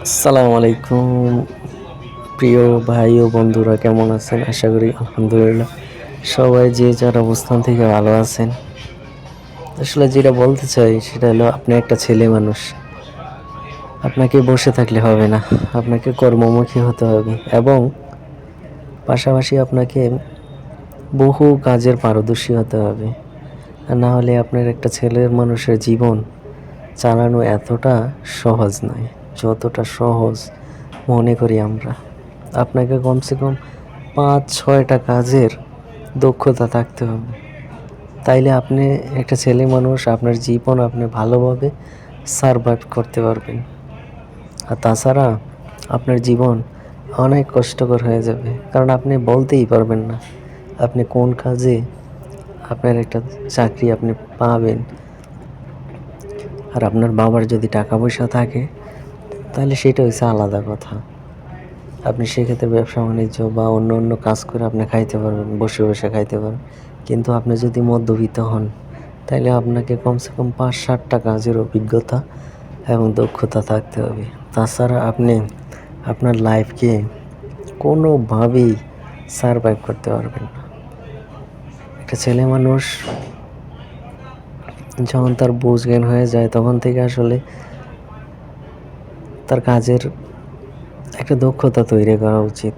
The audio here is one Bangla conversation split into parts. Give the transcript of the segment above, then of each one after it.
আসসালামু আলাইকুম প্রিয় ভাই ও বন্ধুরা, কেমন আছেন? আশা করি আলহামদুলিল্লাহ সবাই যে যার অবস্থান থেকে ভালো আছেন। আসলে যেটা বলতে চাই সেটা হলো, আপনি একটা ছেলে মানুষ। আপনাকে বসে থাকলে হবে না, আপনাকে কর্মমুখী হতে হবে এবং পাশাপাশি আপনাকে বহু কাজের পারদর্শী হতে হবে। আর না হলে আপনার একটা ছেলের মানুষের জীবন চালানো এতটা সহজ নয় যতটা সহজ মনে করি আমরা। আপনাকে কমসে কম ৫-৬টা কাজের দক্ষতা থাকতে হবে, তাইলে আপনি একটা ছেলে মানুষ, আপনার জীবন আপনি ভালোভাবে সারভাইভ করতে পারবেন। আর তাছাড়া আপনার জীবন অনেক কষ্টকর হয়ে যাবে, কারণ আপনি বলতেই পারবেন না আপনি কোন কাজে আপনার একটা চাকরি আপনি পাবেন। আর আপনার বাবার যদি টাকা পয়সা থাকে তাহলে সেটা হচ্ছে আলাদা কথা। আপনি সেক্ষেত্রে ব্যবসা বাণিজ্য বা অন্য অন্য কাজ করে আপনি খাইতে পারবেন, বসে বসে খাইতে পারবেন। কিন্তু আপনি যদি মধ্যবিত্ত হন তাহলে আপনাকে কমসে কম ৫-৭টা কাজের অভিজ্ঞতা এবং দক্ষতা থাকতে হবে। তাছাড়া আপনি আপনার লাইফকে কোনোভাবেই সারভাইভ করতে পারবেন না। একটা ছেলে মানুষ যখন তার বুঝ জ্ঞান হয়ে যায় তখন থেকে আসলে তার কাজের একটা দক্ষতা তৈরি করা উচিত,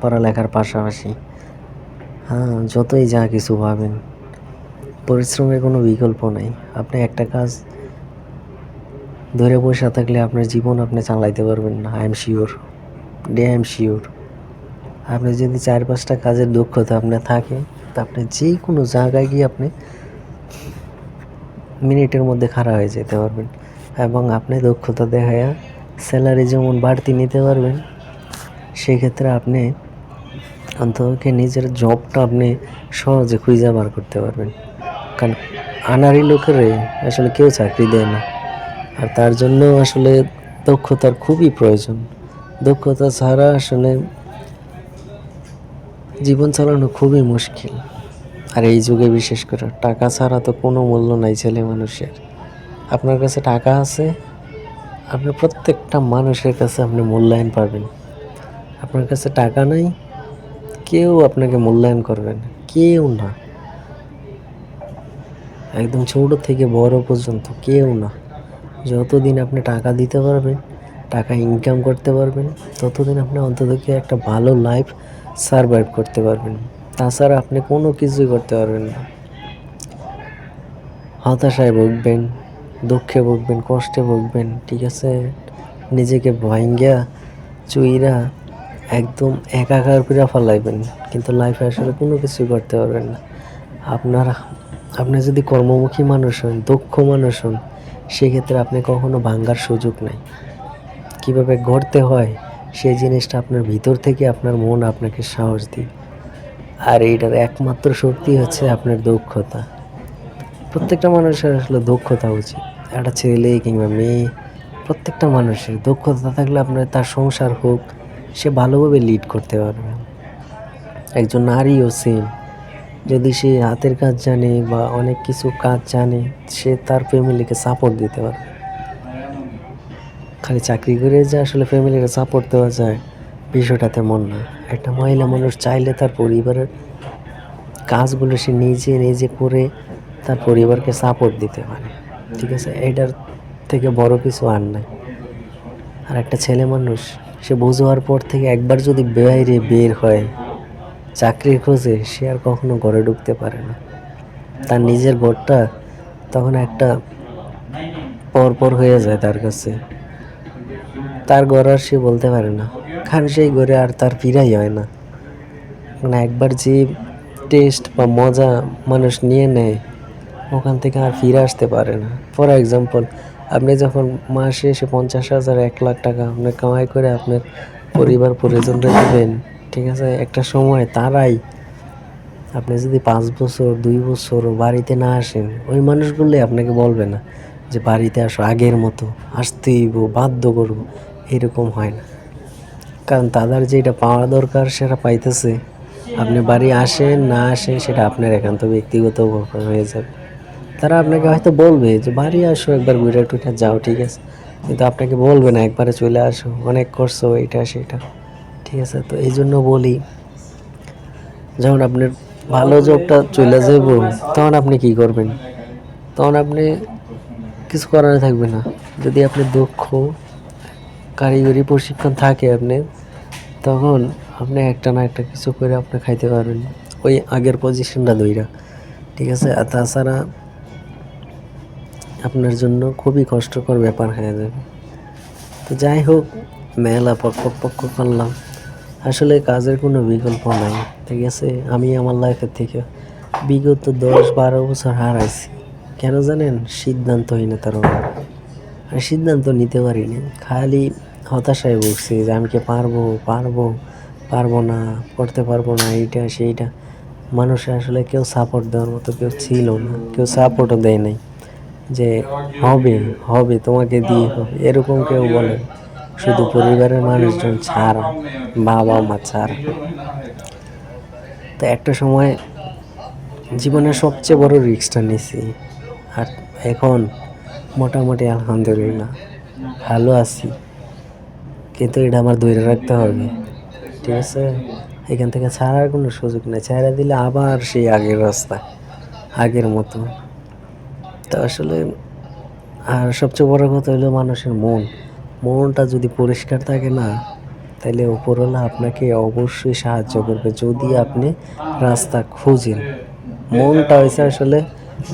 পড়ালেখার পাশাপাশি। হ্যাঁ, যতই যা কিছু ভাবেন, পরিশ্রমের কোনো বিকল্প নাই। আপনি একটা কাজ ধরে বসে থাকলে আপনার জীবন আপনি চালাইতে পারবেন না। I am sure, damn sure. আপনি যদি ৪-৫টা কাজের দক্ষতা আপনার থাকে, তা আপনি যে কোনো জায়গায় গিয়ে আপনি মিনিটের মধ্যে খাড়া হয়ে যেতে পারবেন এবং আপনি দক্ষতা দেখায়া স্যালারি যেমন বাড়তি নিতে পারবেন, সেক্ষেত্রে আপনি অন্ততপক্ষে নিজের জবটা আপনি সহজে খুঁজে বার করতে পারবেন। কারণ আনাড়ি লোকের আসলে কেউ চাকরি দেয় না, আর তার জন্য আসলে দক্ষতার খুবই প্রয়োজন। দক্ষতা ছাড়া আসলে জীবন চালানো খুবই মুশকিল। আর এই যুগে বিশেষ করে টাকা ছাড়া তো কোনো মূল্য নাই ছেলে মানুষের। আপনার কাছে টাকা আছে, আপনি প্রত্যেকটা মানুষের কাছে আপনি মূল্যায়ন পাবেন। আপনার কাছে টাকা নাই, কেউ আপনাকে মূল্যায়ন করবে না, কেউ না। একদম ছোট থেকে বড় পর্যন্ত কেউ না। যতদিন আপনি টাকা দিতে পারবেন, টাকা ইনকাম করতে পারবেন, ততদিন আপনি অন্ততপক্ষে একটা ভালো লাইফ সারভাইভ করতে পারবেন। তাছাড়া আপনি কোনো কিছুই করতে পারবেন না। হতাশায় ভুগবেন, দুঃখে ভুগবেন, কষ্টে ভুগবেন, ঠিক আছে? নিজেকে ভাইঙ্গা চুইরা একদম একাকার করে ফেলাইবেন, কিন্তু লাইফে আসলে কোনো কিছুই করতে পারবেন না। আপনার আপনি যদি কর্মমুখী মানুষ হন, দক্ষ মানুষ হন, সেক্ষেত্রে আপনি কখনো ভাঙ্গার সুযোগ নাই। কীভাবে গড়তে হয় সেই জিনিসটা আপনার ভিতর থেকে আপনার মন আপনাকে সাহস দিই। আর এইটার একমাত্র শক্তি হচ্ছে আপনার দক্ষতা। প্রত্যেকটা মানুষের আসলে দক্ষতা উচিত। একটা ছেলে কিংবা মেয়ে, প্রত্যেকটা মানুষের দক্ষতা থাকলে আপনার তার সংসার হোক, সে ভালোভাবে লিড করতে পারবে। একজন নারীও সেম, যদি সে হাতের কাজ জানে বা অনেক কিছু কাজ জানে, সে তার ফ্যামিলিকে সাপোর্ট দিতে পারবে। খালি চাকরি করে যে আসলে ফ্যামিলিকে সাপোর্ট দেওয়া যায়, বিষয়টা তেমন না। একটা মহিলা মানুষ চাইলে তার পরিবারের কাজগুলো সে নিজে নিজে করে তার পরিবারকে সাপোর্ট দিতে পারে, ঠিক আছে? এটার থেকে বড় কিছু আর নাই। আর একটা ছেলে মানুষ, সে বোঝার পর থেকে একবার যদি বাইরে বের হয় চাকরির খোঁজে, সে আর কখনো ঘরে ঢুকতে পারে না। তার নিজের ঘরটা তখন একটা পরপর হয়ে যায় তার কাছে। তার ঘর আর সে বলতে পারে না, কারণ সেই ঘরে আর তার ফিরাই হয় না। মানে একবার যে টেস্ট বা মজা মানুষ নিয়ে নেয়, ওখান থেকে আর ফিরে আসতে পারে না। ফর এক্সাম্পল, আপনি যখন মাসে এসে 50,000 1 লাখ টাকা আপনি কামাই করে আপনার পরিবার পরিজনরা দেবেন, ঠিক আছে? একটা সময় তারাই, আপনি যদি 5 বছর 2 বছর বাড়িতে না আসেন, ওই মানুষগুলোই আপনাকে বলবে না যে বাড়িতে আসো, আগের মতো আসতেই বাধ্য করবো, এরকম হয় না। কারণ তাদের যেটা পাওয়া দরকার সেটা পাইতেছে। আপনি বাড়ি আসেন না আসেন সেটা আপনার একান্ত ব্যক্তিগত ব্যাপার হয়ে যাবে। তারা আপনাকে হয়তো বলবে যে বাড়ি আসো, একবার ঘুরে টুরে যাও, ঠিক আছে? কিন্তু আপনাকে বলবে না একবারে চলে আসো, অনেক করছো এটা সেটা, ঠিক আছে? তো এই জন্য বলি, যখন আপনার ভালো জবটা চলে যাব, তখন আপনি কি করবেন? তখন আপনি কিছু করার থাকবে না। যদি আপনি দক্ষ কারিগরি প্রশিক্ষণ থাকে আপনি, তখন আপনি একটা না একটা কিছু করে আপনি খাইতে পারবেন ওই আগের পজিশনটা ধইরা, ঠিক আছে? আর তাছাড়া আপনার জন্য খুবই কষ্টকর ব্যাপার হয়ে যাবে। তো যাই হোক, মেলা পক্ষ করলাম, আসলে কাজের কোনো বিকল্প নাই, ঠিক আছে? আমি আমার লাইফের থেকে বিগত 10-12 বছর হারাইছি, কেন জানেন? সিদ্ধান্তহীনতার অভাবে। আর সিদ্ধান্ত নিতে পারিনি, খালি হতাশায় ভুগছি যে আমি কি পারবো না, করতে পারবো না, এইটা সেইটা। মানুষে আসলে কেউ সাপোর্ট দেওয়ার মতো কেউ ছিল না, কেউ সাপোর্টও দেয় নাই যে হবে হবে তোমাকে দিয়ে হবে, এরকম কেউ বলে, শুধু পরিবারের মানুষজন ছাড়া, বাবা মা ছাড়া। তো একটা সময় জীবনের সবচেয়ে বড় রিস্কটা নিছি, আর এখন মোটামুটি আলহামদুলিল্লাহ ভালো আছি, কিন্তু এটা আমার ধরে রাখতে হবে, ঠিক আছে? এখান থেকে ছাড়ার কোনো সুযোগ নেই, ছাড়া দিলে আবার সেই আগের রাস্তা, আগের মতো। তো আসলে আর সবচেয়ে বড় কথা হলো মানুষের মনটা যদি পরিষ্কার থাকে না, তাহলে উপরওয়ালা আপনাকে অবশ্যই সাহায্য করবে, যদি আপনি রাস্তা খুঁজেন। মনটা হয়েছে আসলে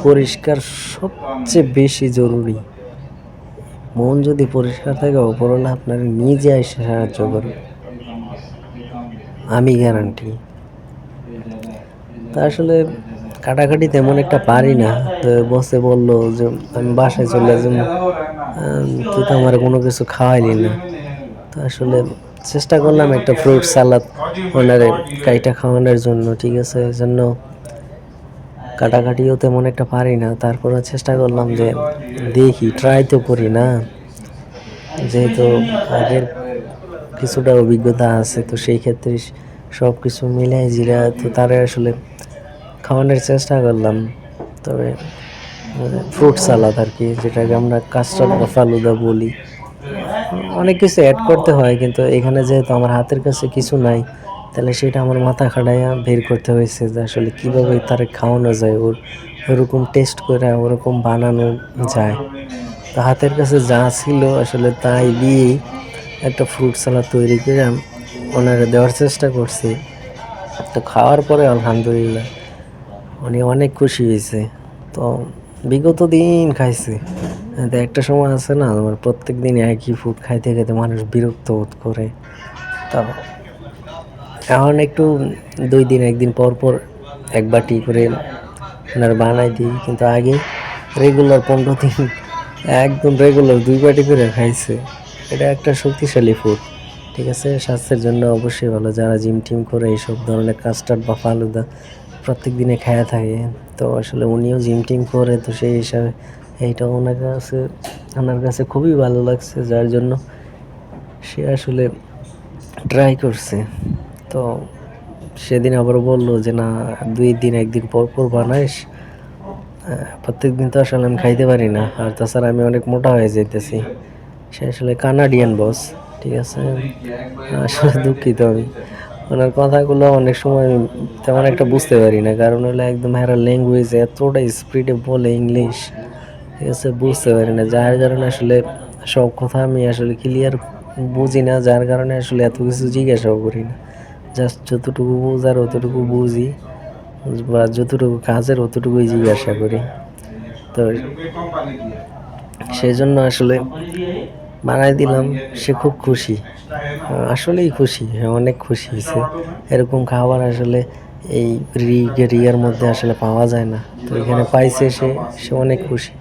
পরিষ্কার সবচেয়ে বেশি জরুরি। মন যদি পরিষ্কার থাকে, উপরওয়ালা আপনার নিজে এসে সাহায্য করবে, আমি গ্যারান্টি। তা আসলে কাটাকাটি তেমন একটা পারি না। তো বসে বললো যে আমি বাসায় চলে যাব, তুই তো আমার কোনো কিছু খাওয়াইলি না। তো আসলে চেষ্টা করলাম একটা ফ্রুট সালাদ ওনারে কাইটা খাওয়ানোর জন্য, ঠিক আছে? এই জন্য কাটাকাটিও তেমন একটা পারি না, তারপরে চেষ্টা করলাম যে দেখি, ট্রাই তো করি না, যেহেতু আগের কিছুটা অভিজ্ঞতা আছে, তো সেই ক্ষেত্রে সব কিছু মিলাই জিরা তো তারে আসলে খাওয়ানোর চেষ্টা করলাম। তবে ফ্রুট সালাদ আর কি, যেটাকে আমরা কাস্টার্ড বা ফালুদা বলি, অনেক কিছু অ্যাড করতে হয়, কিন্তু এখানে যেহেতু আমার হাতের কাছে কিছু নাই, তাহলে সেটা আমার মাথা খাটাইয়া বের করতে হয়েছে যে আসলে কীভাবে তারে খাওয়ানো যায়, ওরকম টেস্ট করে ওরকম বানানো যায়। তো হাতের কাছে যা ছিল আসলে তাই দিয়েই একটা ফ্রুট সালাদ তৈরি করে ওনারা দেওয়ার চেষ্টা করছি। তো খাওয়ার পরে আলহামদুলিল্লাহ উনি অনেক খুশি হয়েছে। তো বিগত দিন খাইছে, তো একটা সময় আছে না, আমার প্রত্যেক দিন একই ফুড খাইতে খাইতে মানুষ বিরক্ত বোধ করে। তো এখন একটু 2 দিন 1 দিন পর পর এক বাটি করে ওনার বানাই দিই, কিন্তু আগে রেগুলার 15 দিন একদম রেগুলার 2 বাটি করে খাইছে। এটা একটা শক্তিশালী ফুড, ঠিক আছে? স্বাস্থ্যের জন্য অবশ্যই ভালো, যারা জিম টিম করে এইসব ধরনের কাস্টার্ড বা ফালুদা প্রত্যেক দিনে খায়া থাকে। তো আসলে উনিও জিম টিম করে, তো সেই হিসাবে এইটা ওনার কাছে খুবই ভালো লাগছে, যার জন্য সে আসলে ট্রাই করছে। তো সেদিন আবার বললো যে না, 2 দিন 1 দিন পর পর বানাইস, প্রত্যেক দিন তো আসলে আমি খাইতে পারি না, আর তাছাড়া আমি অনেক মোটা হয়ে যাইতেছি। সে আসলে কানাডিয়ান বস, ঠিক আছে? আসলে দুঃখিত আমি, ওনার কথাগুলো অনেক সময় তেমন একটা বুঝতে পারি না, কারণ হলো একদম হেরা ল্যাঙ্গুয়েজ এতটা স্পিডে বলে ইংলিশ, ঠিক আছে? বুঝতে পারি না, যার কারণে আসলে সব কথা আমি আসলে ক্লিয়ার বুঝি না, যার কারণে আসলে এত কিছু জিজ্ঞাসাও করি না। জাস্ট যতটুকু বোঝার অতটুকু বুঝি, বা যতটুকু কাজের অতটুকুই জিজ্ঞাসা করি। তো সেই জন্য আসলে বানাই দিলাম, সে খুব খুশি, আসলেই খুশি, অনেক খুশি হয়েছে। এরকম খাবার আসলে এই রিয়ার মধ্যে আসলে পাওয়া যায় না, তো এখানে পাইছে, সে অনেক খুশি।